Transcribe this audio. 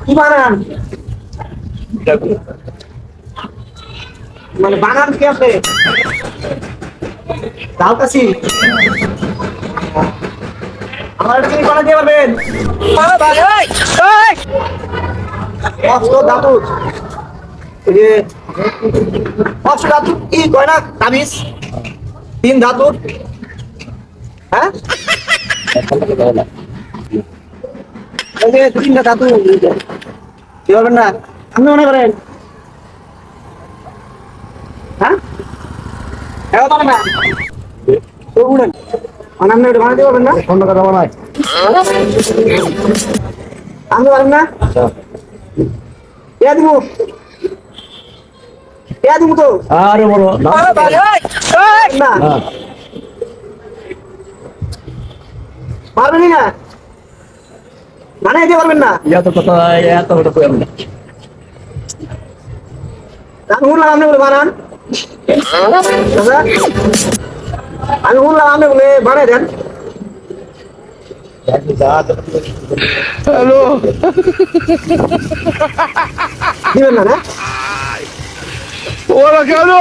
কি বানান? মানে বানান কি আপনি? দাওতাছি। আমার এটা কি বানাতে পারবেন? অস্ত্র ধাতু। এই যে অস্ত্র ধাতু কি কয় না তাবিজ? তিন ধাতুর। হ্যাঁ? এই যে তিনটা ধাতু কি পারবেন না? আপনি মনে করেন? হ্যাঁ? এও পারেন না? তো উড়েন। মানে আপনি ওটা বানাতে পারবেন না? অন্য কথা বানাই। আপনি পারেন না? দিব দিব তো আরে বড় না পারবেনই না মানে দিতে পারবেন না এত কথা এত কথা কই আমি আমি বললাম আপনি বলে বানান দাদা আমি বললাম আপনি বলে বানাই দেন হ্যালো দিবেন না না ওরা কেন